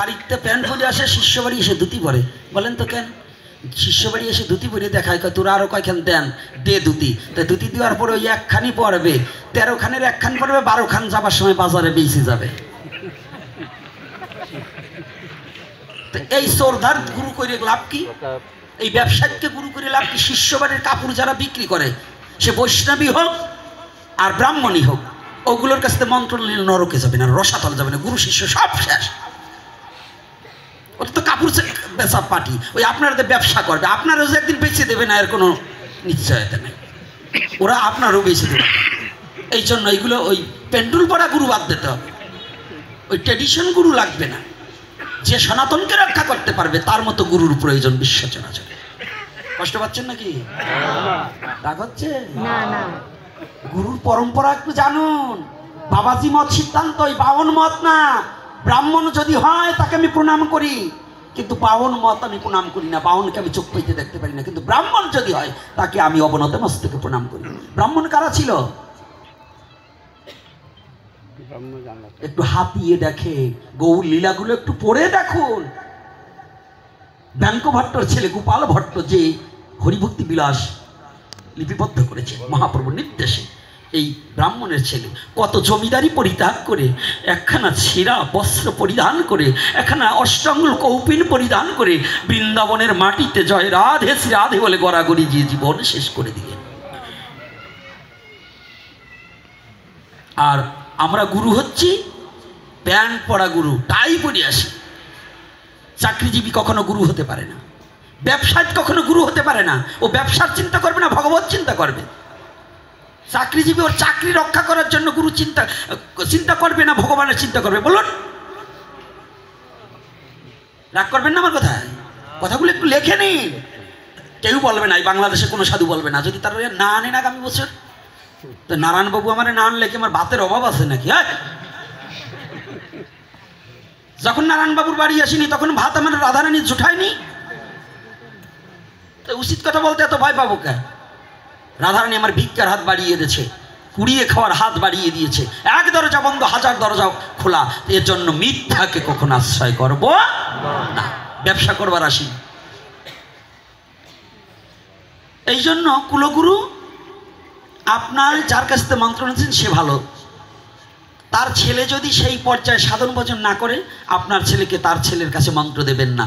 বাড়িতে প্যান্ট পরে আসে, শিষ্য বাড়ি এসে ধুতি পরে। বলেন তো কেন? শিষ্য বাড়ি এসে ধুতি পরে দেখায়, তোরা আরো কয়খান দেন, দে ধুতি। তো ধুতি দেওয়ার পরে ওই একখানি পরবে, 13 খানের একখান পরবে, 12 খান যাবার সময় বাজারে বেঁচে যাবে। এই চোরধার গুরু করে লাভ কি? এই ব্যবসায়ীকে গুরু করে লাভ কি? শিষ্য বাড়ির কাপড় যারা বিক্রি করে, সে বৈষ্ণবী হোক আর ব্রাহ্মণী হোক, ওগুলোর কাছ থেকে মন্ত্র নিলে নরকে যাবে না, রসাতল যাবে না, গুরু শিষ্য সব শেষ। ওটা তো কাপড় বেচা পার্টি, ওই আপনাদের ব্যবসা করবে, আপনারও যে একদিন বেঁচে দেবে না এর কোনো নিশ্চয়তা নেই, ওরা আপনারও বেঁচে দেবে। এই জন্য এইগুলো ওই পেন্ডুল পড়া গুরু বাদ দিতে হবে, ওই ট্রেডিশন গুরু লাগবে না। যে সনাতনকে রক্ষা করতে পারবে তার মতো গুরুর প্রয়োজন বিশ্ব চরাচরে। কষ্ট পাচ্ছেন নাকি? রাগ হচ্ছে? গুরুর পরম্পরা একটু জানুন। বাবাজি মত সিদ্ধান্ত, ওই বাউন মত না। ব্রাহ্মণ যদি হয় তাকে আমি প্রণাম করি, কিন্তু বাউন মত আমি প্রণাম করি না, বাউনকে আমি চোখ পেতে দেখতে পারি না। কিন্তু ব্রাহ্মণ যদি হয় তাকে আমি অবনত মস্তকে প্রণাম করি। ব্রাহ্মণ কারা ছিল? একটু হাতিয়ে দেখে, গৌর লীলাগুলো একটু পড়ে দেখুন। ব্যাঙ্ক ভট্টর ছেলে গোপাল ভট্ট যে হরিভক্তি বিলাস লিপিবদ্ধ করেছে মহাপ্রভুর নির্দেশে, এই ব্রাহ্মণের ছেলে কত জমিদারি পরিত্যাগ করে, একখানা ছেঁড়া বস্ত্র পরিধান করে, একখানা অষ্টাঙ্গুল কৌপিন পরিধান করে বৃন্দাবনের মাটিতে জয় রাধে শ্রী রাধে বলে গড়াগড়ি দিয়ে জীবন শেষ করে দিলেন। আর আমরা গুরু হচ্ছি প্যান্ট পরা গুরু, টাই পরে আসি। চাকরিজীবী কখনো গুরু হতে পারে না, ব্যবসায়ী কখনো গুরু হতে পারে না। ও ব্যবসার চিন্তা করবে না, ভগবত চিন্তা করবে। চাকরিজীবী ওর চাকরি রক্ষা করার জন্য গুরু চিন্তা করবে না, ভগবানের চিন্তা করবে। বলুন, রাগ করবেন না আমার কথায়? কথাগুলো একটু লেখে নিন। কেউ বলবে না, এই বাংলাদেশে কোনো সাধু বলবে না যদি তার না আনেন আগামী বছর। তো নারায়ণবাবু আমার না আনলে কি আমার ভাতের অভাব আছে নাকি? হ্যাঁ, যখন নারায়ণবাবুর বাড়ি আসিনি তখন ভাত আমার রাধারানী জুঠায়নি। তো উচিত কথা বলতে এত ভয় পাবো কে? রাধারানী আমার ভিক্ষার হাত বাড়িয়ে দিয়েছে, কুড়িয়ে খাওয়ার হাত বাড়িয়ে দিয়েছে। এক দরজা বন্ধ, 1000 দরজা খোলা। এর জন্য মিথ্যাকে কখনো আশ্রয় করব না, ব্যবসা করবার আসি। এই জন্য কুলগুরু আপনার যার কাছ থেকে মন্ত্র নিচ্ছেন সে ভালো। তার ছেলে যদি সেই পর্যায়ে সাধন ভজন না করে, আপনার ছেলেকে তার ছেলের কাছে মন্ত্র দেবেন না।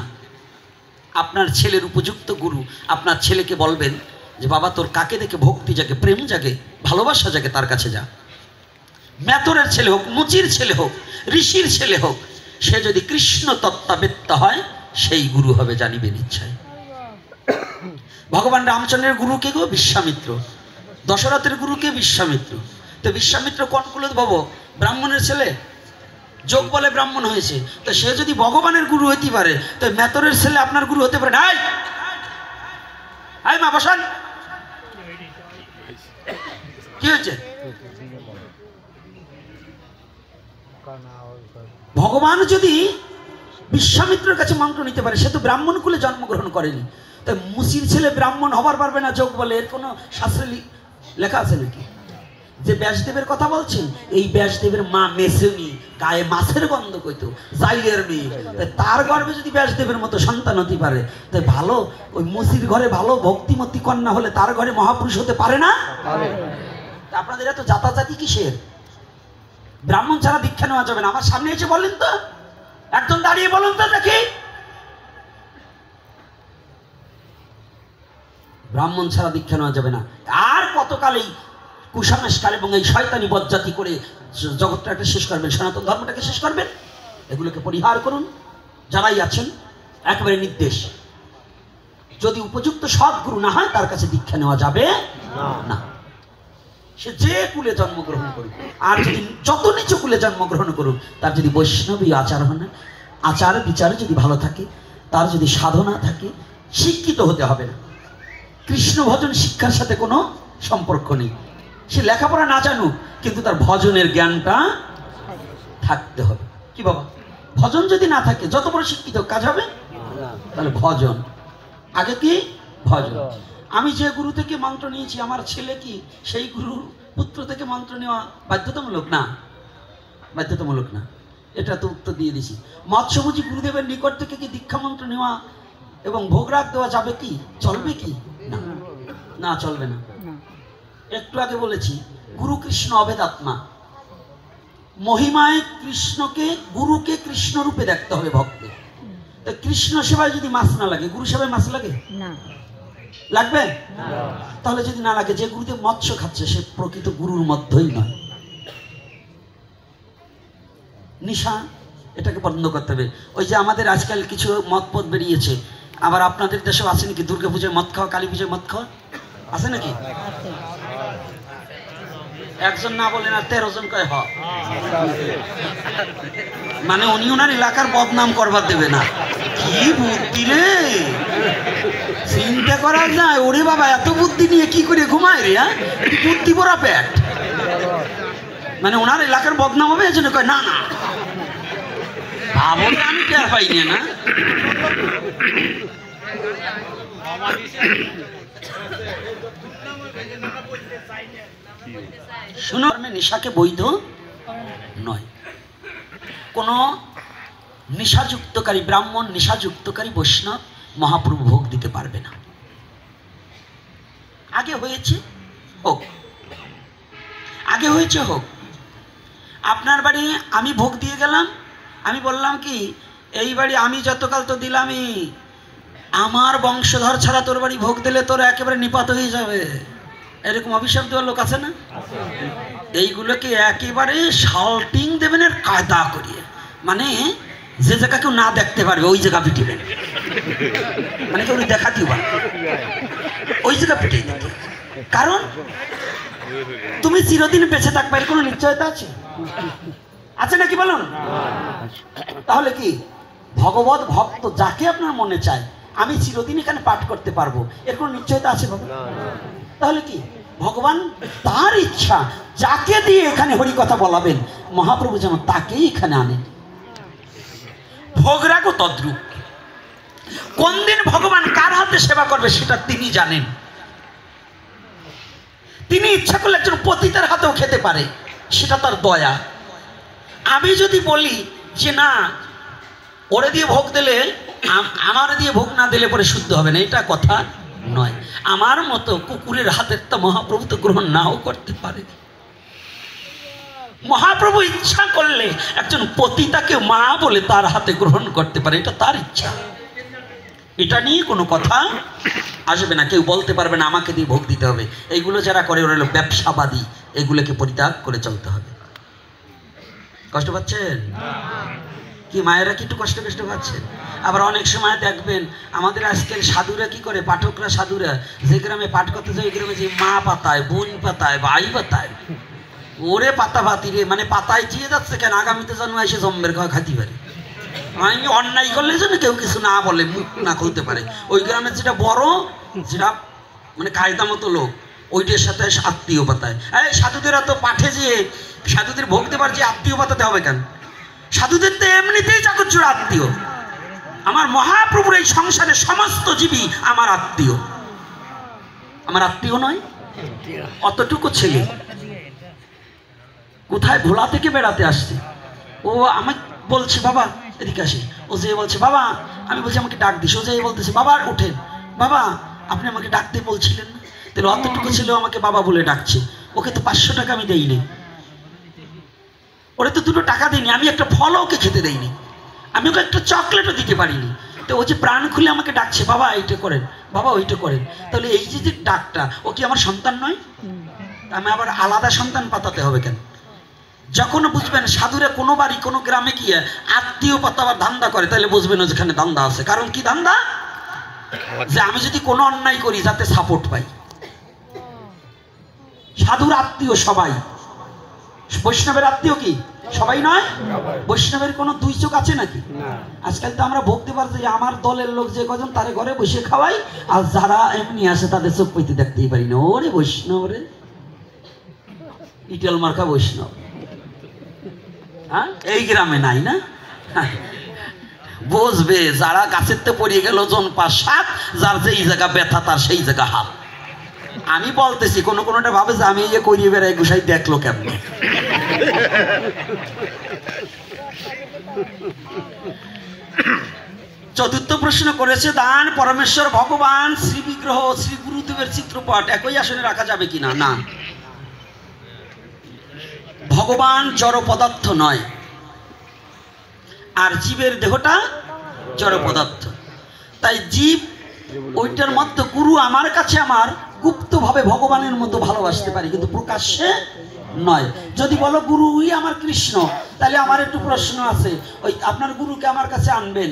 আপনার ছেলের উপযুক্ত গুরু আপনার ছেলেকে বলবেন যে বাবা তোর কাকে দেখে ভক্তি জাগে, প্রেম জাগে, ভালোবাসা জাগে, তার কাছে যা। মেতরের ছেলে হোক, মুচির ছেলে হোক, ঋষির ছেলে হোক, সে যদি কৃষ্ণ তত্ত্বাবেত্তা হয় সেই গুরু হবে জানিবে নিশ্চয়। ভগবান রামচন্দ্রের গুরু কে গো? বিশ্বামিত্র। দশরথের গুরু কে? বিশ্বামিত্র। তো বিশ্বামিত্র কোন কুলের বাবু? ব্রাহ্মণের ছেলে, যোগ বলে ব্রাহ্মণ হয়েছে। তো সে যদি ভগবানের গুরু হইতে পারে, তো মেতরের ছেলে আপনার গুরু হতে পারে না? মা বসান, কি হয়েছে? ভগবান যদি বিশ্বামিত্রের কাছে মন্ত্র নিতে পারে, সে তো ব্রাহ্মণ কুলে জন্মগ্রহণ করেনি। তাই মুসির ছেলে ব্রাহ্মণ হবার পারবে না যোগ বলে, এর কোনো শাস্ত্রে লেখা আছে নাকি? যে ব্যাসদেবের কথা বলছেন, এই ব্যাসদেবের মা মেসেনি, গায়ে মাছের গন্ধ কইতো, জাইলের মেয়ে। তার গর্ভে যদি ব্যাসদেবের মতো সন্তান হতে পারে, তাই ভালো ওই মুসির ঘরে ভালো ভক্তিমতী কন্যা হলে তার ঘরে মহাপুরুষ হতে পারে না? আপনাদের এত জাতাজাতি কিসের? ব্রাহ্মণ ছাড়া দীক্ষা নেওয়া যাবে না। আমার সামনে এসে বলেন তো, একজন দাঁড়িয়ে বলুন তো দেখি, ব্রাহ্মণ ছাড়া দীক্ষা নেওয়া যাবে না। আর কতকালেই কুসংস্কার এবং এই শয়তানি বজ্জাতি করে জগৎটাকে শেষ করবেন, সনাতন ধর্মটাকে শেষ করবেন? এগুলোকে পরিহার করুন। যারাই আছেন একেবারে নির্দেশ, যদি উপযুক্ত সদ্গুরু না হয় তার কাছে দীক্ষা নেওয়া যাবে না। সে যে কুলে জন্মগ্রহণ করুক, আর যদি যত নিচু কুলে জন্মগ্রহণ করুক, তার যদি বৈষ্ণবী আচার হয়, আচার বিচার যদি ভালো থাকে, তার যদি সাধনা থাকে, শিক্ষিত হতে হবে না। কৃষ্ণ ভজন শিক্ষার সাথে কোনো সম্পর্ক নেই। সে লেখাপড়া না জানুক, কিন্তু তার ভজনের জ্ঞানটা থাকতে হবে। কি বাবা, ভজন যদি না থাকে যত বড় শিক্ষিত কাজ হবে? তাহলে ভজন আগে, কি ভজন। আমি যে গুরু থেকে মন্ত্র নিয়েছি, আমার ছেলে কি সেই গুরু পুত্র থেকে মন্ত্র নেওয়া বাধ্যতামূলক না? বাধ্যতামূলক না। এটা তো উত্তর দিয়ে দিছি। মৎস্যভোজী গুরুদেবের নিকট থেকে কি দীক্ষা মন্ত্র নেওয়া এবং ভোগরাগ দেওয়া যাবে কি, চলবে কি? না, না চলবে না। একটু আগে বলেছি গুরু কৃষ্ণ অভেদাত্মা, মহিমায় কৃষ্ণকে, গুরুকে কৃষ্ণ রূপে দেখতে হবে ভক্তে। কৃষ্ণ সেবায় যদি মাছ না লাগে, গুরু সেবায় মাছ লাগে না, লাগবে? তাহলে যদি না লাগে, যে গুরুদেব মৎস্য খাচ্ছে সে প্রকৃত গুরুর মধ্যেই নয়। নিশা, এটাকে বন্ধ করতে হবে। ওই যে আমাদের আজকাল কিছু মদ পথ বেরিয়েছে, আবার আপনাদের দেশেও আছে নাকি দুর্গা পুজোয় মদ খাওয়া, কালী পুজোয় মদ খাওয়া আছে নাকি? একজন না বলেন আর 13 জন কয় হ, মানে উনি ওনার এলাকার বদনাম করবার দেবে না। কি বুদ্ধি রে, চিন্তা করা যায়। ওরে বাবা, এত বুদ্ধি নিয়ে কি করে ঘুমায় রে? হ্যাঁ, বুদ্ধি ভরা পেট, মানে ওনার এলাকার বদনাম হবে এজন্য কয় না না। ভাবো আমি টের পাইনি না। শুনো, নেশাকে বৈধ নয়। কোন নেশাযুক্তকারী ব্রাহ্মণ, নেশাযুক্তকারী বৈষ্ণব মহাপ্রভু ভোগ দিতে পারবে না। আগে হয়েছে হোক, আগে হয়েছে হোক। আপনার বাড়ি আমি ভোগ দিয়ে গেলাম, আমি বললাম কি এই বাড়ি আমি যতকাল তো দিলামই, আমার বংশধর ছাড়া তোর বাড়ি ভোগ দিলে তোর একেবারে নিপাত হয়ে যাবে, এরকম অভিশাপ দেওয়ার লোক আছে না? এইগুলোকে একেবারে শাল্টিং দেবেন এর কায়দা করিয়ে, মানে যে জায়গা কেউ না দেখতে পারবে ওই জায়গা পিটিবেন, মানে কেউ দেখাতেও পারবে ওই জায়গা পিটিয়ে দিতে। কারণ তুমি চিরদিন বেঁচে থাকবে এর কোনো নিশ্চয়তা আছে? আছে নাকি বলুন? তাহলে কি ভগবত ভক্ত যাকে আপনার মনে চায় আমি চিরদিন এখানে পাঠ করতে পারবো, এর কোনো নিশ্চয়তা আছে বাবা? তাহলে কি ভগবান তার ইচ্ছা যাকে দিয়ে এখানে হরি কথা বলাবেন মহাপ্রভু যেন তাকেই এখানে আনেন। ভোগরাগও তদ্রূপ। কোন দিন ভগবান কার হাতে সেবা করবে সেটা তিনি জানেন। তিনি ইচ্ছা করলে একজন পতিতার হাতেও খেতে পারে, সেটা তার দয়া। আমি যদি বলি যে না ওরে দিয়ে ভোগ দিলে, আমার দিয়ে ভোগ না দিলে পরে শুদ্ধ হবে না, এটা কথা নয়। আমার মতো কুকুরের হাতের তো মহাপ্রভু তো গ্রহণ নাও করতে পারে। মহাপ্রভু ইচ্ছা করলে একজন পতিতাকে মা বলে তার হাতে গ্রহণ করতে পারে, এটা তার ইচ্ছা। এটা নিয়ে কোনো কথা আসবে না, কেউ বলতে পারবে না আমাকে দিয়ে ভোগ দিতে হবে। এইগুলো যারা করে ওরা হলো ব্যবসাবাদী, এগুলোকে পরিত্যাগ করে চলতে হবে। কষ্ট পাচ্ছেন কি মায়েরা? কি একটু কষ্ট পাচ্ছেন? আবার অনেক সময় দেখবেন আমাদের আজকের সাধুরা কি করে, পাঠকরা সাধুরা যে গ্রামে পাঠ করতে যায় ওই গ্রামে যে মা পাতায়, বোন পাতায়, ভাই পাতায়, ওরে পাতা পাতি রে, মানে পাতায় চেয়ে যাচ্ছে কেন আগামীতে জন্ম এসে জম্মের খাওয়া খাতি পারে। আমি অন্যায় করলে যেন কেউ কিছু না বলে, মুখ না খুলতে পারে। ওই গ্রামের যেটা বড়, যেটা মানে কায়দা মতো লোক, ওইটার সাথে আত্মীয় পাতায়। এই সাধুদেরা তো পাঠে যে সাধুদের ভোগ দেবার যে আত্মীয় পাতাতে হবে কেন? সাধুদের তো এমনিতেই চাকরচুর আত্মীয়। আমার মহাপ্রভুর এই সংসারে সমস্ত জীবী আমার আত্মীয়। আমার আত্মীয় নয়? অতটুকু ছেলে কোথায় ভোলা থেকে বেড়াতে আসছে, ও আমাকে বলছে বাবা এদিকে আসে। ও যে বলছে বাবা, আমি বলছি আমাকে ডাক দিস। ও যে বলতেছে বাবা উঠেন, বাবা আপনি আমাকে ডাকতে বলছিলেন না? তাহলে অতটুকু ছেলেও আমাকে বাবা বলে ডাকছে। ওকে তো 500 টাকা আমি দেইনি, ওরে তো 2 টাকা দিইনি, আমি একটা ফলও ওকে খেতে দেইনি, আমি ওকে একটা চকলেটও দিতে পারিনি। তো ও যে প্রাণ খুলে আমাকে ডাকছে বাবা এইটা করেন, বাবা ওইটা করেন। তাহলে এই যে ডাকটা, ও কি আমার সন্তান নয়? আমি আবার আলাদা সন্তান পাতাতে হবে কেন? যখন বুঝবেন সাধুরা কোনো বাড়ি কোনো গ্রামে গিয়ে আত্মীয় পাতাবার ধান্দা করে, তাহলে বুঝবেন যেখানে ধান্দা আছে। কারণ কি ধান্দা? যে আমি যদি কোনো অন্যায় করি যাতে সাপোর্ট পাই। সাধুর আত্মীয় সবাই, বৈষ্ণবের আত্মীয় কি সবাই নয়? বৈষ্ণবের কোনো 2 চোখ আছে নাকি? আজকাল তো আমরা ভক্তি পারছি যে আমার দলের লোক যে কজন তারে ঘরে বসে খাওয়াই, আর যারা এমনি আসে তাদের চোখ পইতে দেখতেই পারি না। ওরে বৈষ্ণব রে, ইটেল মার্কা বৈষ্ণব। হ্যাঁ, এই গ্রামে নাই না? বুঝবে যারা গাছের তে পড়িয়ে গেল জন 5-7, যার যেই জায়গা ব্যথা তার সেই জায়গা হাত। আমি বলতেছি কোনোটা ভাবে যে আমি এই যে করিয়ে বেড়াই গুসাই দেখলো কেমন। চতুর্থ প্রশ্ন করেছে, দান পরমেশ্বর ভগবান শ্রী বিগ্রহ শ্রী গুরুদেবের চিত্রপট একই আসনে রাখা যাবে কিনা? না, ভগবান জড় পদার্থ নয়, আর জীবের দেহটা জড় পদার্থ। তাই জীব ওইটার মধ্যে, গুরু আমার কাছে আমার গুপ্তভাবে ভগবানের মতো ভালোবাসতে পারি, কিন্তু প্রকাশ্যে নয়। যদি বলো গুরুই আমার কৃষ্ণ, তাহলে আমার একটু প্রশ্ন আছে, ওই আপনার গুরুকে আমার কাছে আনবেন,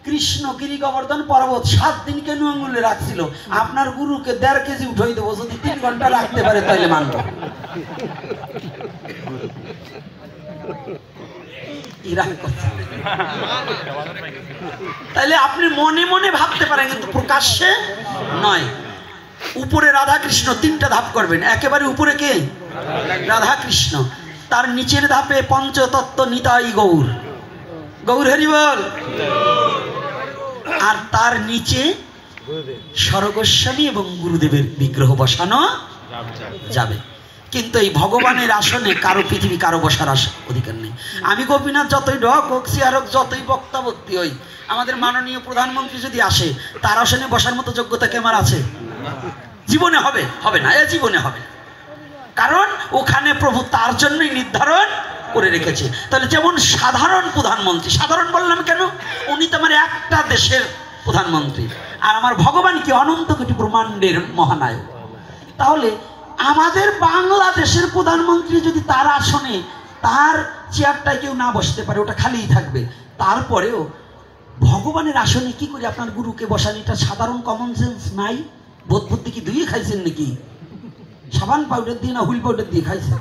কৃষ্ণ গিরি গোবর্ধন পর্বত 7 দিন কেন আঙুলে রাখছিল, আপনার গুরুকে 1.5 কেজি উঠাই দেবো, যদি 3 ঘন্টা রাখতে পারে তাহলে মানব। তাহলে আপনি মনে মনে ভাবতে পারেন, কিন্তু প্রকাশ্যে নয়। উপরে রাধা কৃষ্ণ 3টা ধাপ করবেন, একেবারে উপরে কে? রাধা কৃষ্ণ। তার নিচের ধাপে পঞ্চতত্ত্ব নিতাই গৌর, গৌর হরি বল। আর তার নিচে স্বরগোস্বামী এবং গুরুদেবের বিগ্রহ বসানো যাবে। কিন্তু এই ভগবানের আসনে কারো পৃথিবী কারো বসার অধিকার নেই। আমি গোপীনাথ যতই ডক হোক, সিয়ারক যতই বক্তা ভক্তি হই, আমাদের মাননীয় প্রধানমন্ত্রী যদি আসে, তার আসনে বসার মতো যোগ্যতা কি আমার আছে? জীবনে হবে না, এ জীবনে হবে না। কারণ ওখানে প্রভু তার জন্যই নির্ধারণ করে রেখেছে। তাহলে যেমন সাধারণ প্রধানমন্ত্রী, সাধারণ বললাম কেন? উনি তো আমার একটা দেশের প্রধানমন্ত্রী, আর আমার ভগবান কি অনন্ত কোটি ব্রহ্মাণ্ডের মহানায়ক। তাহলে আমাদের বাংলাদেশের প্রধানমন্ত্রী যদি তার আসনে তার চেয়ারটায় কেউ না বসতে পারে, ওটা খালিই থাকবে, তারপরেও ভগবানের আসনে কি করে আপনার গুরুকে বসান? এটা সাধারণ কমন সেন্স নাই? বোধ বুদ্ধি কি দুইয়ে খাইছেন নাকি? সাবান পাউডার দিয়ে না হুইল পাউডার দিয়ে খাইছেন?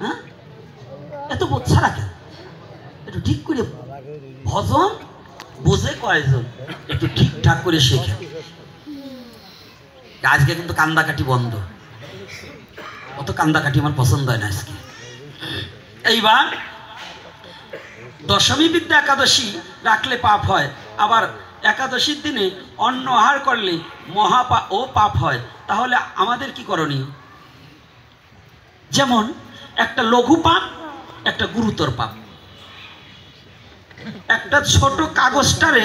হ্যাঁ, এত বোধ ছাড়া কেন? একটু ঠিক করে ভজন বোঝে কয়জন, একটু ঠিকঠাক করে শেখে। আজকে কিন্তু কান্দাকাটি বন্ধ, অত কান্দাকাটি আমার পছন্দ হয় না আজকে। এইবার দশমী বিদ্যা একাদশী রাখলে পাপ হয়, আবার একাদশীর দিনে অন্ন আহার করলে পাপ হয়। তাহলে আমাদের কি করণীয়? যেমন একটা লঘু পাপ, একটা গুরুতর পাপ। একটা ছোট কাগজটারে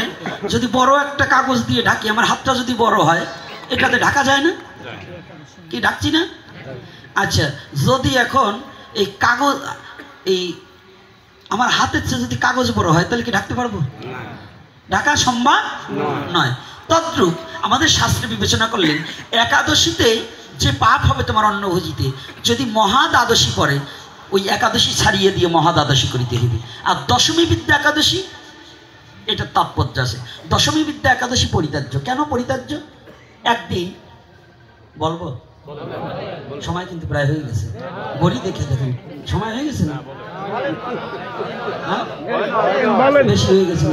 যদি বড় একটা কাগজ দিয়ে ঢাকি, আমার হাতটা যদি বড় হয়, এটাতে ঢাকা যায় না? কি ঢাকছি না? আচ্ছা, যদি এখন এই কাগজ, এই আমার হাতের চেয়ে যদি কাগজ বড় হয়, তাহলে কি ঢাকতে পারবো? ঢাকা সম্ভব নয়। তদ্রূপ আমাদের শাস্ত্রে বিবেচনা করলেন, একাদশীতে যে পাপ হবে তোমার অন্নভোজিতে, যদি মহাদ্বাদশী পড়ে, ওই একাদশী ছাড়িয়ে দিয়ে মহাদ্বাদশী করিতে হইবে। আর দশমী বিদ্যা একাদশী, এটা তাৎপর্য আছে। দশমী বিদ্যা একাদশী পরিত্যাজ্য। কেন পরিত্যাজ্য? একদিন বলবো, সময় কিন্তু প্রায় হয়ে গেছে, বলি দেখে দেখুন, সময় হয়ে গেছে না? বেশি হয়ে গেছে,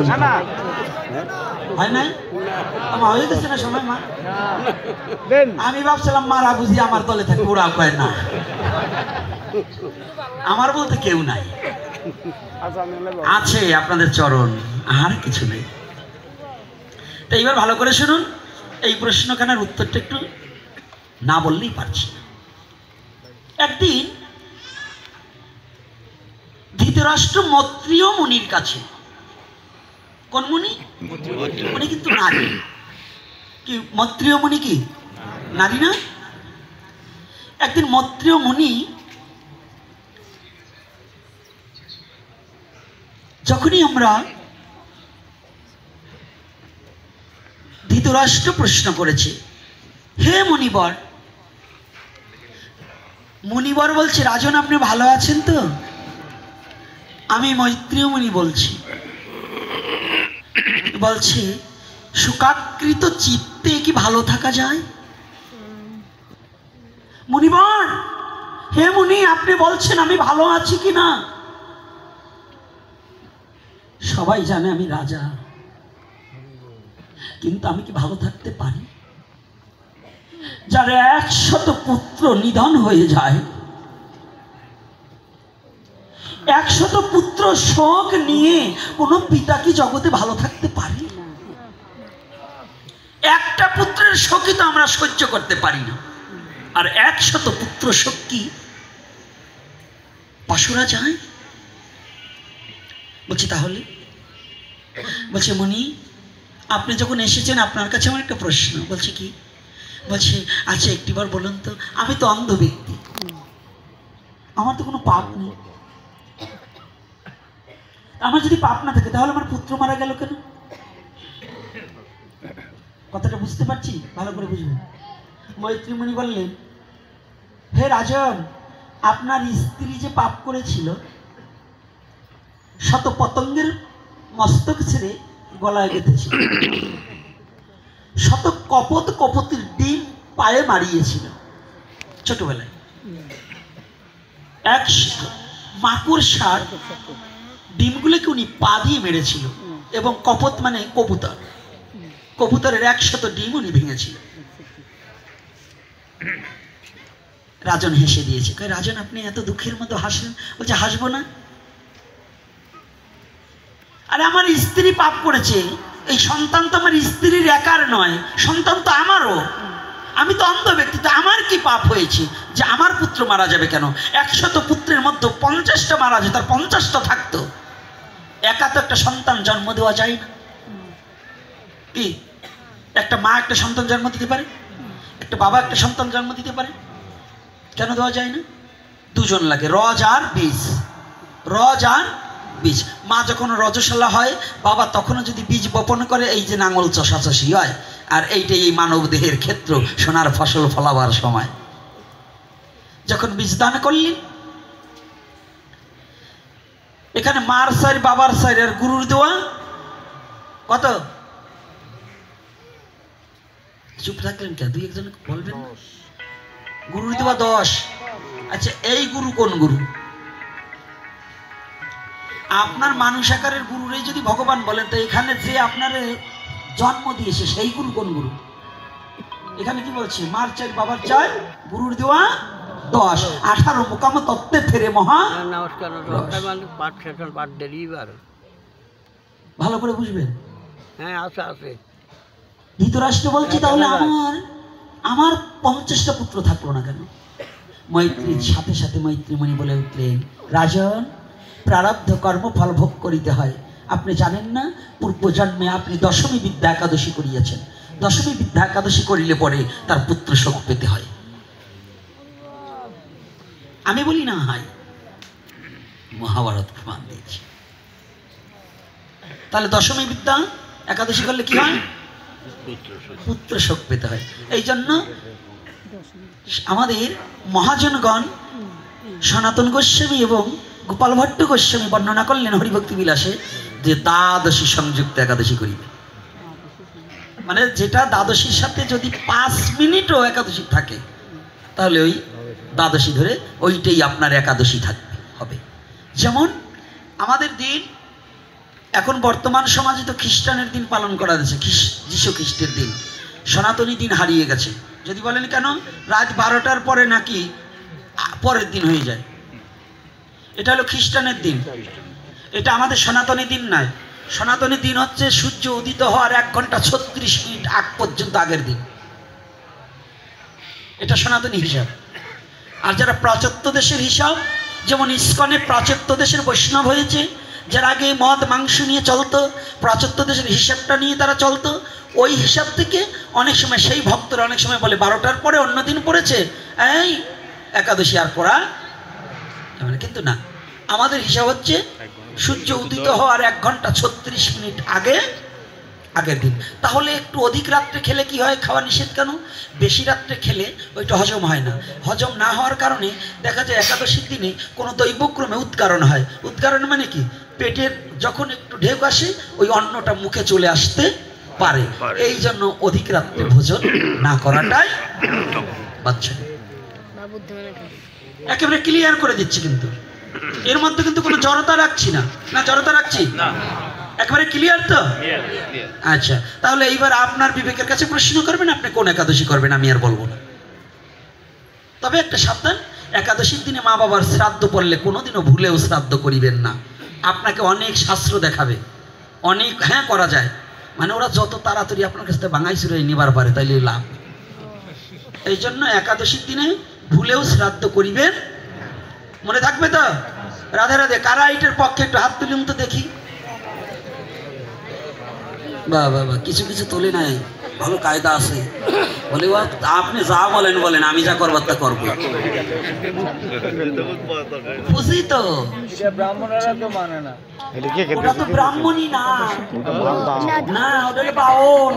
হয় নাই? আমার হয়ে গেছে না সময়? মা, আমি ভাবছিলাম মারা বুঝি আমার দলে থাকে, ওরা কয় না, আমার বলতে কেউ নাই, আছে আপনাদের চরণ, আর কিছু নেই। তো এইবার ভালো করে শুনুন, এই প্রশ্নখানার উত্তরটা একটু না বললেই পারছি না। একদিন ধৃতরাষ্ট্র মৈত্রেয় মুনির কাছে, কোন মুনি? উনি কিন্তু নারী। কি মৈত্রেয় মুনি কি নারী না? একদিন মৈত্রেয় মুনি যখনই আমরা ধৃতরাষ্ট্র প্রশ্ন করেছে, হে মুনিবর, মুনিবর বলছে, রাজন আপনি ভালো আছেন তো? আমি মৈত্রেয় মুনি বলছি। বলছে, সুকাকৃত চিত্তে কি ভালো থাকা যায়? মুনিবর, হে মুনি, আপনি বলছেন আমি ভালো আছি কি না? সবাই জানে আমি রাজা, কিন্তু আমি কি ভালো থাকতে পারি? যার 100 পুত্র নিধন হয়ে যায়, 100 পুত্র শোক নিয়ে কোন পিতা কি জগতে ভালো থাকতে পারে? একটা পুত্রের শোকই তো আমরা সহ্য করতে পারি না, আর 100 পুত্র শোক কি পাশুরা যায়? বলছি তাহলে? বলছে মুনি, আপনি যখন এসেছেন আপনার কাছে আমার একটা প্রশ্ন। বলছে কি? বলছে আচ্ছা একটিবার বলুন তো, আমি তো অন্ধ ব্যক্তি, আমার তো কোনো পাপ নেই, আমার যদি পাপ না থাকে তাহলে আমার পুত্র মারা গেল কেন? কথাটা বুঝতে পারছি? ভালো করে বুঝবেন। মৈত্রী মুনি বললেন, হে রাজন, আপনার স্ত্রী যে পাপ করেছিল, শত পতঙ্গের মস্তক ছেড়ে গলায় গেঁথেছিল, শত কপতির ডিম পায়ে মারিয়েছিল ছোটবেলায়, এক মাকুর ষাট ডিমগুলোকে উনি পা দিয়ে মেরেছিল, এবং কপত মানে কবুতর, কবুতরের 100 ডিম উনি ভেঙেছিল। রাজন হেসে দিয়েছে। রাজন আপনি এত দুঃখের মতো হাসলেন? বলছে হাসবো না, আরে আমার স্ত্রী পাপ করেছে, এই সন্তান তো আমার স্ত্রীর একার নয়, সন্তান তো আমারও, আমি তো অন্ধ ব্যক্তি, তো আমার কি পাপ হয়েছে যে আমার পুত্র মারা যাবে কেন? 100 পুত্রের মধ্যে 50টা মারা যেত, তার 50টা থাকতো, একা তো একটা সন্তান জন্ম দেওয়া যায় না। কি একটা মা একটা সন্তান জন্ম দিতে পারে? একটা বাবা একটা সন্তান জন্ম দিতে পারে? কেন দেওয়া যায় না? দুজন লাগে, রজ আর বীজ, রজ আর বীজ। মা যখন রজশালা হয়, বাবা তখনও যদি বীজ বপন করে, এই যে নাঙল চষাচষি হয়, আর এইটাই এই মানব দেহের ক্ষেত্র, সোনার ফসল ফলাবার সময় যখন বীজ দান করলেন, এখানে মার সাইর বাবার সাইর আর গুরুর দেওয়া কত? চুপ থাকলেন কে? দুই একজন বলবেন না? গুরুর দেওয়া 10। আচ্ছা এই গুরু কোন গুরু? আপনার মানুষ আকারের গুরুরে যদি ভগবান বলেন, তো এখানে যে আপনার জন্ম দিয়েছে সেই গুরু কোন গুরু? এখানে কি বলছে? মার চাই বাবার চাই, গুরুর দেওয়া 10। 18 মোকাম তত্ত্বে ফেরে মহা। নমস্কার। ভালো করে বুঝবেন। হ্যাঁ আছে আছে। ধৃতরাষ্ট্র বলছি তাহলে আমার 50টা পুত্র থাকলো না কেন? মৈত্রীর সাথে সাথে মৈত্রী মুনি বলে উঠলেন, রাজন, প্রারব্ধ কর্মফল ভোগ করিতে হয়। আপনি জানেন না, পূর্বজন্মে আপনি দশমী বিদ্যা একাদশী করিয়াছেন, দশমী বিদ্যা একাদশী করিলে পরে তার পুত্র শোক পেতে হয়। আমি বলি না হয়, মহাভারত প্রমাণ দিয়েছে। তাহলে দশমী বিদ্যা একাদশী করলে কি হয়? পুত্র শোক পেতে হয়। এই জন্য আমাদের মহাজনগণ সনাতন গোস্বামী এবং গোপাল ভট্ট গোস্বামী বর্ণনা করলেন হরিভক্তি বিলাসে, যে দ্বাদশী সংযুক্ত একাদশী করিবে, মানে যেটা দ্বাদশীর সাথে যদি 5 মিনিটও একাদশী থাকে, তাহলে ওই দ্বাদশী ধরে ওইটাই আপনার একাদশী থাকবে হবে। যেমন আমাদের দিন এখন বর্তমান সমাজে তো খ্রিস্টানের দিন পালন করা যাচ্ছে, যীশু খ্রিস্টের দিন, সনাতনী দিন হারিয়ে গেছে। যদি বলেন কেন, রাত 12টার পরে নাকি পরের দিন হয়ে যায়, এটা হলো খ্রিস্টানের দিন, এটা আমাদের সনাতনী দিন নয়। সনাতনী দিন হচ্ছে সূর্য উদিত হওয়ার 1 ঘন্টা 36 মিনিট আগ পর্যন্ত আগের দিন, এটা সনাতনী হিসাব। আর যারা প্রাচ্য দেশের হিসাব, যেমন ইস্কনে প্রাচ্য দেশের বৈষ্ণব হয়েছে, যার আগে মদ মাংস নিয়ে চলতো, প্রাচ্য দেশের হিসাবটা নিয়ে তারা চলতো, ওই হিসাব থেকে অনেক সময় সেই ভক্তরা অনেক সময় বলে 12টার পরে অন্য দিন পড়েছে, এই একাদশী আর পড়া, কিন্তু না, আমাদের হিসাব হচ্ছে সূর্য উদিত হওয়ার 1 ঘন্টা 36 মিনিট আগের দিন। তাহলে একটু অধিক রাত্রে খেলে কি হয়? খাওয়া নিষেধ কেন? বেশি রাত্রে খেলে ওইটা হজম হয় না, হজম না হওয়ার কারণে দেখা যায় একাদশীর দিনে কোনো দৈবক্রমে উৎকারণ হয়। উৎকারণ মানে কি? পেটের যখন একটু ঢেউ আসে, ওই অন্নটা মুখে চলে আসতে পারে, এই জন্য অধিক রাত্রে ভোজন না করাটাই বাঞ্ছনীয়। একেবারে ক্লিয়ার করে দিচ্ছি, কিন্তু এর মধ্যে কিন্তু কোনো জড়তা রাখছি না, না জড়তা রাখছি না, একেবারে ক্লিয়ার তো? আচ্ছা, তাহলে এইবার আপনার বিবেকের কাছে প্রশ্ন করবেন, আপনি কোন একাদশী করবেন আমি আর বলবো না। তবে একটা সাবধান, একাদশীর দিনে মা বাবার শ্রাদ্ধ পড়লে কোনোদিনও ভুলেও শ্রাদ্ধ করিবেন না। আপনাকে অনেক শাস্ত্র দেখাবে, অনেক হ্যাঁ করা যায়, মানে ওরা যত তাড়াতাড়ি আপনার কাছ থেকে বাঙাই সুরে নিবার পারে তাইলে লাভ। এই জন্য একাদশীর দিনে ভুলেও শ্রাদ্ধ করিবেন, মনে থাকবে তো? রাধে রাধে। কারা এটার পক্ষে একটু হাত তুলুন তো দেখি। বাহ বাহ বাহ, কিছু কিছু তোলে নাই, ভালো কায়দা আছে। বলে বাহ, আপনি যা বলেন বলেন, আমি যা করবার তা করবো। বুঝি তো, ব্রাহ্মণরা তো মানে না। ওটা তো ব্রাহ্মণই না, না ওটা হলো বাউন।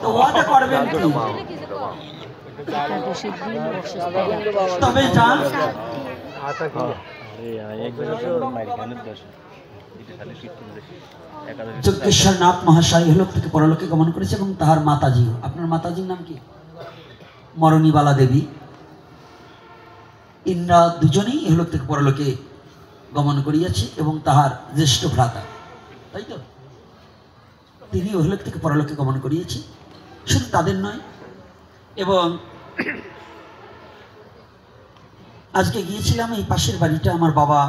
তো ওটা করবেন কি? তবে যান যজ্ঞেশ্বর নাথ মহাশয় ইহলোক থেকে পরলোকে গমন করেছে এবং তাহার মাতাজি, আপনার মাতাজির নাম কি? মরণীবালা দেবী। ইন্দ্রা দুজনেই ইহলোক থেকে পরলোকে গমন করিয়াছে এবং তাহার জ্যেষ্ঠ ভ্রাতা, তাই তো, তিনি ইহলোক থেকে পরলোকে গমন করিয়েছে। শুধু তাদের নয়, এবং আজকে গিয়েছিলাম এই পাশের বাড়িটা, আমার বাবা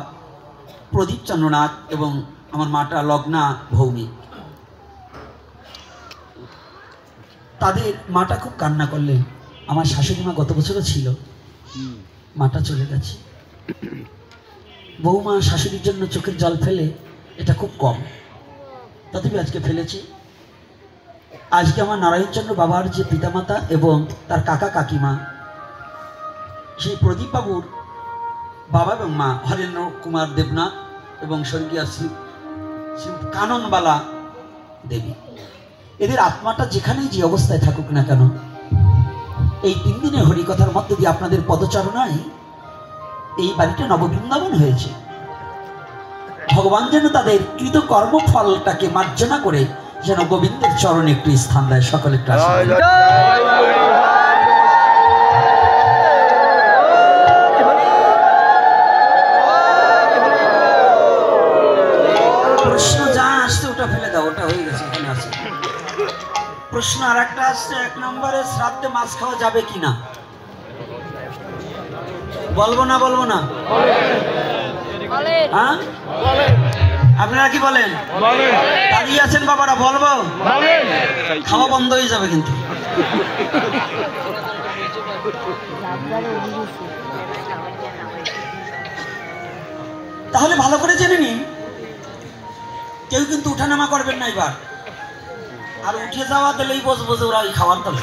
প্রদীপ চন্দ্রনাথ এবং আমার মাটা লগ্না ভৌমিক। তাদের মাটা খুব কান্না করলেন। আমার শাশুড়ি মা গত বছরও ছিল, মাটা চলে গেছে। বৌমা শাশুড়ির জন্য চোখের জল ফেলে, এটা খুব কম, তথাপি আজকে ফেলেছে। আজকে আমার নারায়ণচন্দ্র বাবার যে পিতামাতা এবং তার কাকা কাকিমা, সেই প্রদীপ বাবুর বাবা এবং মা হরেন্দ্র কুমার দেবনাথ এবং স্বর্গীয় শ্রী কাননবালা দেবী, এদের আত্মাটা যেখানেই যে অবস্থায় থাকুক না কেন, এই 3 দিনের হরিকথার মধ্য দিয়ে আপনাদের পদচারণায় এই বাড়িটা নববৃন্দাবন হয়েছে। ভগবান যেন তাদের কৃত কর্মফলটাকে মার্জনা করে যেন গোবিন্দের চরণে একটু স্থান দেয়। সকলে একটু আশীর্বাদ। প্রশ্ন যা আসছে ওটা ফেলে দাও, ওটা হয়ে গেছে, এখানে আছে। প্রশ্ন আর একটা আসছে, 1 নম্বরে শ্রাদ্ধে মাছ খাওয়া যাবে কিনা? বলবো না বলবো না? হ্যাঁ, আপনারা কি বলেন? দাঁড়িয়ে আছেন বাবারা, বলবো? খাওয়া বন্ধ হয়ে যাবে কিন্তু। তাহলে ভালো করে জেনে নিন, কেউ কিন্তু উঠানামা করবেন না এবার। আর উঠে যাওয়া দিলেই বসবো যে ওরা খাওয়ার দল,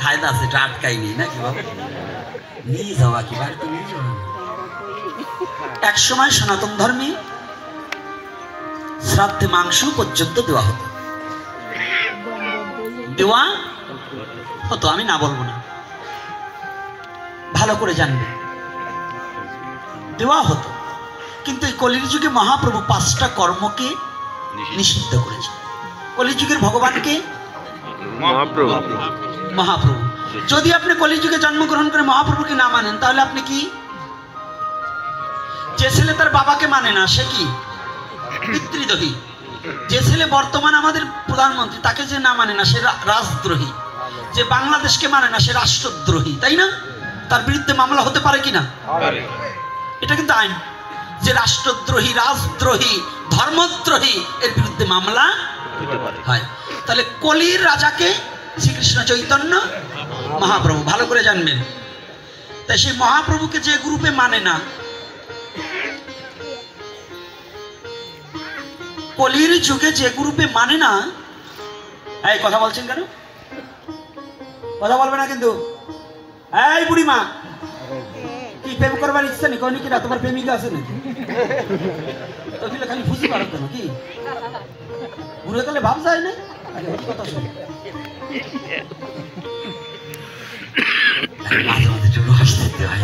খায়দা আছে, এটা আটকাইনি নাকি বাবা? নিয়ে যাওয়া কি বাড়িতে নিয়ে যাওয়া? এক সময় সনাতন ধর্মে শ্রাদ্ধে মাংস পর্যন্ত দেওয়া হতো, দেওয়া হতো, আমি না বলবো না, ভালো করে জানবে, দেওয়া হতো। কিন্তু এই কলির যুগে মহাপ্রভু 5টা কর্মকে নিষিদ্ধ করেছে। কলির যুগের ভগবানকে মহাপ্রভু। যদি আপনি কলির যুগে জন্মগ্রহণ করে মহাপ্রভুকে না মানেন, তাহলে আপনি কি? যে ছেলে তার বাবাকে মানে না সে কি? পিতৃদ্রোহী। যে ছেলে বর্তমান আমাদের প্রধানমন্ত্রী, তাকে যে না মানে না সে রাজদ্রোহী। যে বাংলাদেশকে মানে না সে রাষ্ট্রদ্রোহী, তাই না? তার বিরুদ্ধে মামলা হতে পারে কিনা? এটা কিন্তু আইন, যে রাষ্ট্রদ্রোহী, রাজদ্রোহী, ধর্মদ্রোহী এর বিরুদ্ধে মামলা হয়। তাহলে কলির রাজাকে শ্রীকৃষ্ণ চৈতন্য মহাপ্রভু, ভালো করে জানবেন। তাই সেই মহাপ্রভুকে যে গ্রুপে মানে না, কলির যুগে যে গ্রুপে মানে না, এই কথা বলছেন কেন? কথা বলবে না কিন্তু। এই বুড়িমা, কি প্রেম করবার ইচ্ছা নেই? কই নাকি না তোমার প্রেমিকা আছে নাকি? তো দিলে খালি খুশি পারো কেন? কি বুড়ে গেলে ভাব যায় না? কথা শোন, মাঝে মাঝে চলো হাসতে হয়।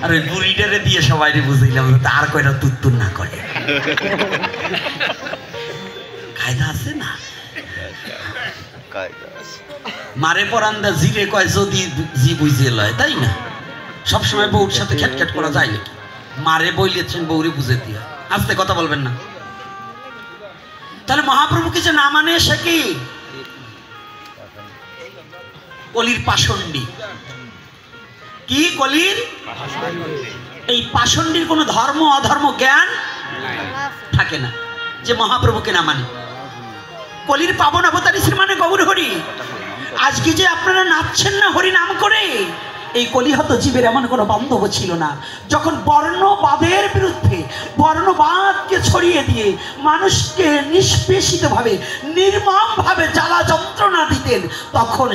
আর ওই বুড়িটারে দিয়ে সবাই বুঝাইলাম আর কয়টা তুত্তুর না করে, কায়দা আছে না? মারে পরান্দা জিরে কয় যদি জি বুঝিয়ে লয়, তাই না? সবসময় বউর সাথে খ্যাটখ্যাট করা যায় নাকি? মারে বইলেছেন বউরে বুঝে দিয়া। আস্তে কথা বলবেন না। তাহলে মহাপ্রভুকে যে না মানে সে কি? কলির পাষণ্ডী। কি কলির? এই পাষণ্ডীর কোনো ধর্ম অধর্ম জ্ঞান থাকে না, যে মহাপ্রভুকে না মানে। কলির পাবন অবতারী শ্রীমানে গৌর হরি। আজকে যে আপনারা নাচছেন না হরি নাম করে, এই কলিহত জীবের এমন কোনো বান্ধব ছিল না। যখন বর্ণবাদের বিরুদ্ধে, বর্ণবাদকে ছড়িয়ে দিয়ে মানুষকে নিষ্পেষিতভাবে নির্মমভাবে জ্বালা যন্ত্রণা দিতেন, তখন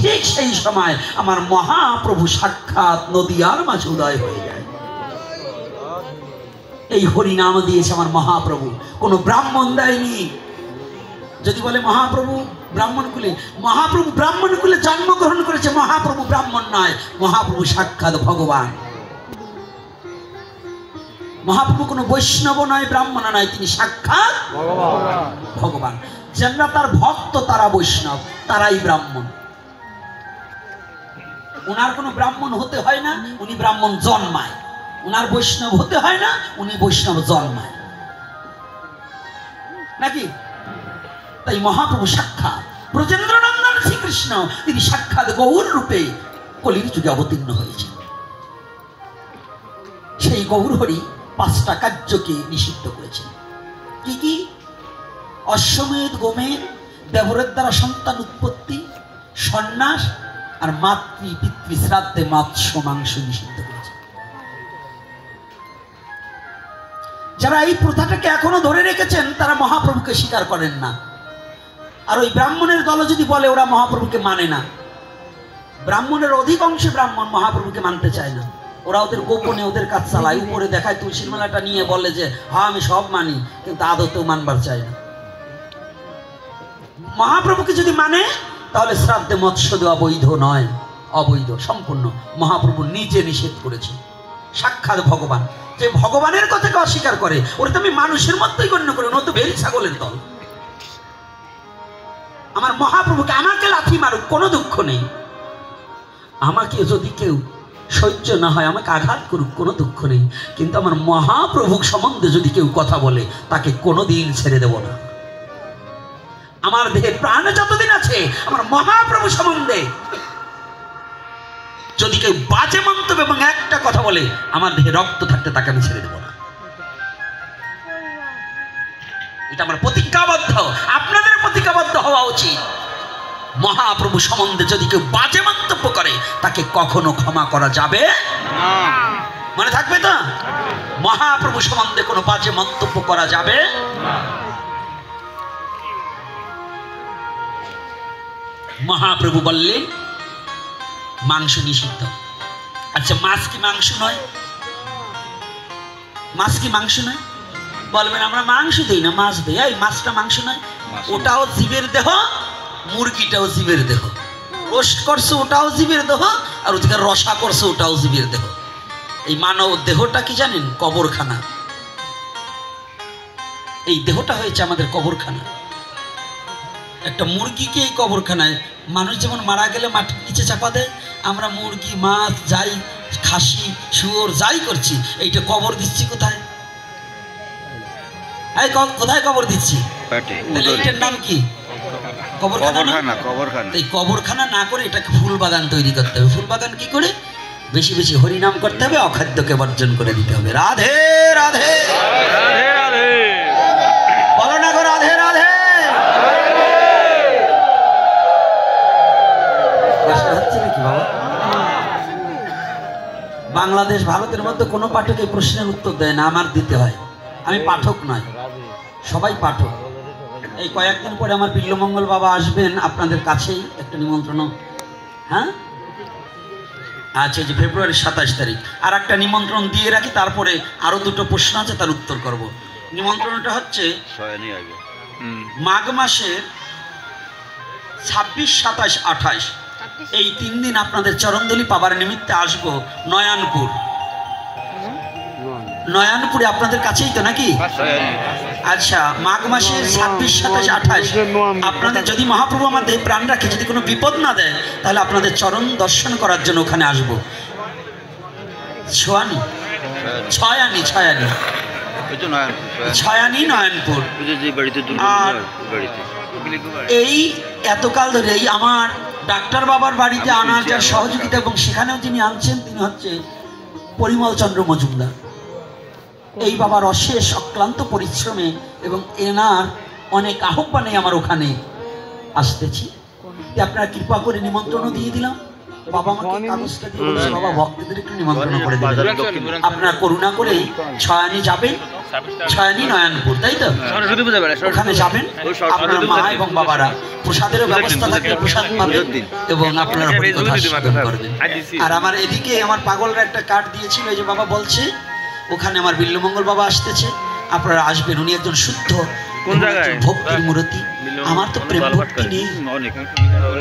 ঠিক সেই সময় আমার মহাপ্রভু সাক্ষাৎ নদিয়ার মাঝে উদয় হয়ে যায়। এই হরিনাম দিয়েছে আমার মহাপ্রভু, কোনো ব্রাহ্মণ দেয়নি। যদি বলে মহাপ্রভু ব্রাহ্মণ কুলে, মহাপ্রভু ব্রাহ্মণ কুলে জন্মগ্রহণ করেছে, মহাপ্রভু ব্রাহ্মণ নয়, মহাপ্রভু সাক্ষাৎ ভগবান। মহাপ্রভু কোনো বৈষ্ণব নয়, ব্রাহ্মণ নয়, তিনি সাক্ষাৎ ভগবান। যারা তার ভক্ত তারা বৈষ্ণব, তারাই ব্রাহ্মণ। ওনার কোনো ব্রাহ্মণ হতে হয় না, উনি ব্রাহ্মণ জন্মায়। ওনার বৈষ্ণব হতে হয় না, উনি বৈষ্ণব জন্মায়, নাকি? তাই মহাপ্রভু সাক্ষাৎ ব্রজেন্দ্রনন্দন শ্রীকৃষ্ণ, তিনি সাক্ষাৎ গৌর রূপে কলির যুগে অবতীর্ণ হয়েছে। সেই গৌর হরি 5টা কার্যকে নিষিদ্ধ করেছেন। কি কি? অশ্বমেধ গোমের দেবরের দ্বারা সন্তান উৎপত্তি, সন্ন্যাস আর মাতৃ পিতৃ শ্রাদ্ধে মাৎস্য মাংস নিষিদ্ধ করেছে। যারা এই প্রথাটাকে এখনো ধরে রেখেছেন তারা মহাপ্রভুকে স্বীকার করেন না। আর ওই ব্রাহ্মণের দল যদি বলে ওরা মহাপ্রভুকে মানে না, ব্রাহ্মণের অধিকাংশ ব্রাহ্মণ মহাপ্রভুকে মানতে চায় না। ওরা ওদের গোপনে ওদের কাজ চালায়, উপরে দেখায় তুলসীর মালাটা নিয়ে বলে যে হ্যাঁ আমি সব মানি, কিন্তু আদতেও মানবার চায় না। মহাপ্রভুকে যদি মানে তাহলে শ্রাদ্ধে মৎস্য দেওয়া বৈধ নয়, অবৈধ সম্পূর্ণ। মহাপ্রভু নিজে নিষেধ করেছে। সাক্ষাৎ ভগবান, যে ভগবানের কথাকে অস্বীকার করে ওরা তো আমি মানুষের মধ্যেই গণ্য করি, ওরা তো ভেরি ছাগলের দল। আমার মহাপ্রভুকে আমাকে লাথি মারুক, কোনো দুঃখ নেই। আমাকে যদি কেউ সহ্য না হয়, আমাকে আঘাত করুক, কোনো দুঃখ নেই। কিন্তু আমার মহাপ্রভু সম্বন্ধে যদি কেউ কথা বলে তাকে কোনোদিন ছেড়ে দেব না। আমার দেহে প্রাণ যতদিন আছে, আমার মহাপ্রভু সম্বন্ধে যদি কেউ বাজে মন্তব্য এবং একটা কথা বলে, আমার দেহে রক্ত থাকতে তাকে আমি ছেড়ে দেব না। এটা আমার প্রতিজ্ঞাবদ্ধ, আপনাদের প্রতিজ্ঞাবদ্ধ হওয়া উচিত। মহাপ্রভু সম্বন্ধে যদি কেউ বাজে মন্তব্য করে তাকে কখনো ক্ষমা করা যাবে না। মনে থাকবে তো? মহাপ্রভু সম্বন্ধে কোনো বাজে মন্তব্য করা যাবে না। মহাপ্রভু বললেন মাংস নিষিদ্ধ। আচ্ছা, মাছ কি মাংস নয়? মাছ কি মাংস নয়? বলবেন আমরা মাংস দিই না, মাছ দিই। এই মাছটা মাংস নয়? ওটাও জীবের দেহ, মুরগিটাও জীবের দেহ। রোস্ট করছে ওটাও জীবের দেহ, আর ওদিকে রসা করছে ওটাও জীবের দেহ। এই মানব দেহটা কি জানেন? কবরখানা। এই দেহটা হয়েছে আমাদের কবরখানা। একটা মুরগিকে এই কবরখানায়, মানুষ যেমন মারা গেলে মাটির নিচে চাপা দেয়, আমরা মুরগি মাছ যাই খাসি শুয়োর যাই করছি, এইটা কবর দিচ্ছি কোথায়? এই কোথায় কবর দিচ্ছি? এইটার নাম কি? কবরখানা। এই কবরখানা না করে এটাকে ফুল বাগান তৈরি করতে হবে। ফুল বাগান কি করে? বেশি বেশি হরিনাম করতে হবে, অখাদ্যকে বর্জন করে দিতে হবে। রাধে রাধে বলো না গো, রাধে রাধে। হচ্ছে নাকি বাবা? বাংলাদেশ ভারতের মধ্যে কোনো পাঠক এই প্রশ্নের উত্তর দেয় না, আমার দিতে হয়। আমি পাঠক নয়, সবাই পাঠক। এই কয়েকদিন পরে আমার বিল্লমঙ্গল বাবা আসবেন আপনাদের কাছেই, একটা নিমন্ত্রণ। হ্যাঁ, আচ্ছা, যে ফেব্রুয়ারির 27 তারিখ। আর একটা নিমন্ত্রণ দিয়ে রাখি, তারপরে আরো দুটো প্রশ্ন আছে, তার উত্তর করব। নিমন্ত্রণটা হচ্ছে মাঘ মাসের 26, 27, 28 এই 3 দিন আপনাদের চরণধুলি পাবার নিমিত্তে আসবো নয়নপুর। নয়নপুরে আপনাদের কাছেই তো নাকি? আচ্ছা, মাঘ মাসের 26, 27, 28 আপনাদের যদি মহাপ্রভু আমাদের প্রাণ রাখে, যদি কোনো বিপদ না দেয়, তাহলে আপনাদের চরণ দর্শন করার জন্য ওখানে আসবো। ছয়ানি নয়নপুর। আর এই এতকাল ধরে আমার ডাক্তার বাবার বাড়িতে আনার যার সহযোগিতা, এবং সেখানেও যিনি আনছেন তিনি হচ্ছে পরিমল চন্দ্র মজুমদার। এই বাবার অশেষ অক্লান্ত পরিশ্রমে এবং এনার অনেক আহ্বানে আমার ওখানে আসতেছি। আপনারা কৃপা করে নিমন্ত্রণও দিয়ে দিলাম। বাবা আমাকে কাগজটা দিয়ে বলছে, বাবা ভক্তদের একটু নিমন্ত্রণ করে দিলেন। আপনারা করুণা করে ছয়ানি যাবেন, ছয়ানি নয়নপুর, তাই তো? ওখানে যাবেন, আপনার মা এবং বাবারা প্রসাদেরও ব্যবস্থা থাকলে প্রসাদ পাবেন এবং আপনারা হরিকথা সাধন করবেন। আর আমার এদিকে আমার পাগলরা একটা কার্ড দিয়েছিল, এই যে বাবা বলছে ওখানে আমার বিল্লমঙ্গল বাবা আসতেছে, আপনারা আসবেন। উনি একজন শুদ্ধ ভক্তির মূর্তি। আমার তো প্রেম ভক্তি নেই,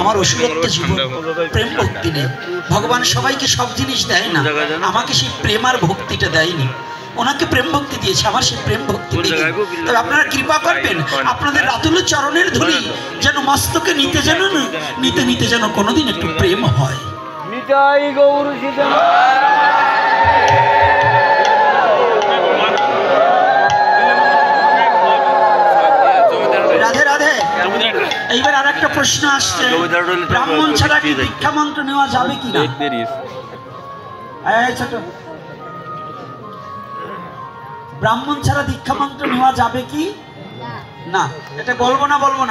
আমার অসুরত্ব জীবন, প্রেম ভক্তি নেই। ভগবান সবাইকে সব জিনিস দেয় না, আমাকে সেই প্রেম আর ভক্তিটা দেয়নি। ওনাকে প্রেম ভক্তি দিয়েছে, আমার সেই প্রেম ভক্তি নেই। তবে আপনারা কৃপা করবেন, আপনাদের রাতুল চরণের ধুলি যেন মস্তকে নিতে যেন কোনোদিন একটু প্রেম হয়। নিতাই গৌর সীতা। রাধে রাধে। এইবার আর একটা প্রশ্ন আসছে, ব্রাহ্মণ ছাড়া কি দীক্ষা মন্ত্র নেওয়া যাবে কিনা? ছোট, ব্রাহ্মণ ছাড়া দীক্ষা মন্ত্র নেওয়া যাবে কি না? এটা বলবো না বলবো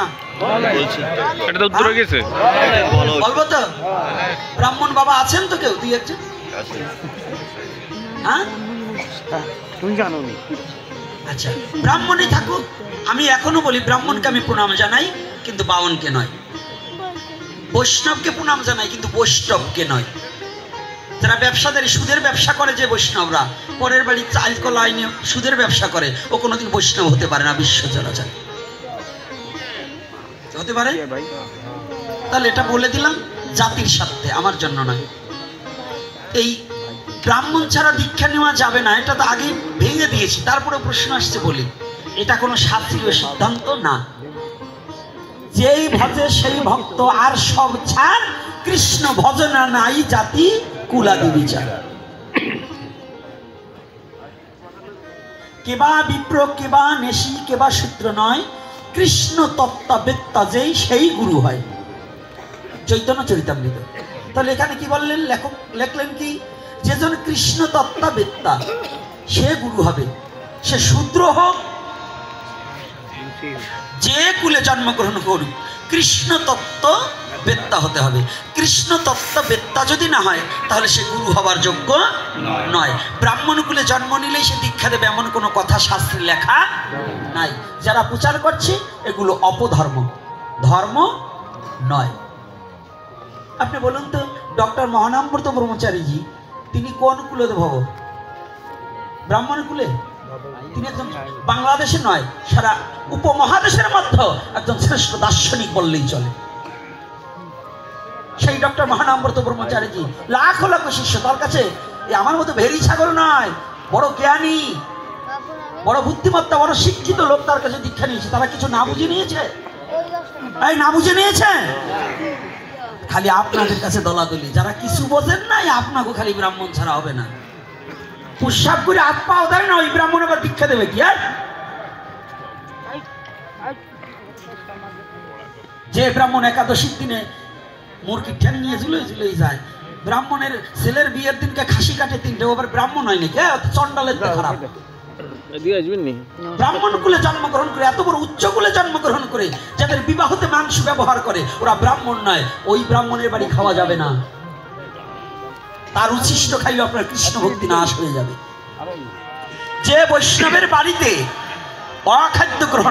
তো? ব্রাহ্মণ বাবা আছেন তো কেউ? তুই একজন? হ্যাঁ, তুমি জানো? আচ্ছা, ব্রাহ্মণই থাকুক। আমি এখনো বলি ব্রাহ্মণকে আমি প্রণাম জানাই, কিন্তু বাউনকে নয়। বৈষ্ণবকে প্রণাম জানাই, কিন্তু বৈষ্ণবকে নয়। যারা ব্যবসাদারি, সুদের ব্যবসা করে যে বৈষ্ণবরা, পরের বাড়ি চাল কলা আইনে সুদের ব্যবসা করে, ও কোনোদিন বৈষ্ণব হতে পারে না। বিশ্ব চলাচল হতে পারে? তাহলে এটা বলে দিলাম জাতির স্বার্থে, আমার জন্য নয়। এই ব্রাহ্মণ ছাড়া দীক্ষা নেওয়া যাবে না, এটা তো আগে ভেঙে দিয়েছি। তারপরে প্রশ্ন আসছে বলি, এটা কোনো শাস্ত্রীয় সিদ্ধান্ত না। যেই ভজে সেই ভক্ত, আর সব ছাড়, কৃষ্ণ ভজনা নাই জাতি কুলাদি বিচার। কেবা বিপ্র, কেবা নেশি, কেবা সূত্র নয়, কৃষ্ণ তত্ত্ববেত্তা যেই সেই গুরু হয়। চৈতন্য চরিতামৃত। তাহলে এখানে কি বললেন লেখক? লেখলেন কি, যেজন কৃষ্ণ তত্ত্ববেত্তা সে গুরু হবে। সে শূদ্র হোক, যে কুলে জন্মগ্রহণ করুক, কৃষ্ণ তত্ত্ববেত্তা হতে হবে। কৃষ্ণ তত্ত্ববেত্তা যদি না হয়, তাহলে সে গুরু হবার যোগ্য নয়। ব্রাহ্মণ কুলে জন্ম নিলেই সে দীক্ষা দেবে, এমন কোনো কথা শাস্ত্রে লেখা নাই। যারা প্রচার করছে এগুলো অপধর্ম, ধর্ম নয়। আপনি বলুন তো, ডক্টর মহানামব্রত ব্রহ্মচারীজি তিনি কোন কুলে ভব? ব্রাহ্মণ কুলে। তিনি একজন বাংলাদেশে নয়, সারা উপমহাদেশের মধ্যে একজন শ্রেষ্ঠ দার্শনিক বললেই চলে। সেই ডক্টর মহানামব্রত ব্রহ্মচারীজি লাখ লাখ শিষ্য তার কাছে। আমার মতো ভেরি ছাগল নয়, বড় জ্ঞানী, বড় বুদ্ধিমত্তা, বড় শিক্ষিত লোক তার কাছে দীক্ষা নিয়েছে। তারা কিছু না বুঝে নিয়েছে? এই না বুঝে নিয়েছে? খালি আপনাদের কাছে দলাদলি। যারা কিছু বোঝেন নাই, আপনাকে খালি ব্রাহ্মণ ছাড়া হবে না। প্রসাব করে আত্মাও দেয় না, ওই ব্রাহ্মণ আবার দীক্ষা দেবে কি? যে ব্রাহ্মণ একাদশীর দিনে মুরগির ঠ্যাং নিয়ে ঝুলে যায়, ব্রাহ্মণের ছেলের বিয়ের দিনকে খাসি কাটে 3টে, আবার ব্রাহ্মণ হয় নাকি? চন্ডালের খারাপ। ব্রাহ্মণ কুলে জন্মগ্রহণ করে, এত বড় উচ্চ কুলে জন্মগ্রহণ করে, যাদের বিবাহতে মাংস ব্যবহার করে, ওরা ব্রাহ্মণ নয়। ওই ব্রাহ্মণের বাড়ি খাওয়া যাবে না। তার উচ্ছিষ্ট খাইলে আপনার কৃষ্ণ ভক্তি নাশ হয়ে যাবে। যে বৈষ্ণবের বাড়িতে অখাদ্য গ্রহণ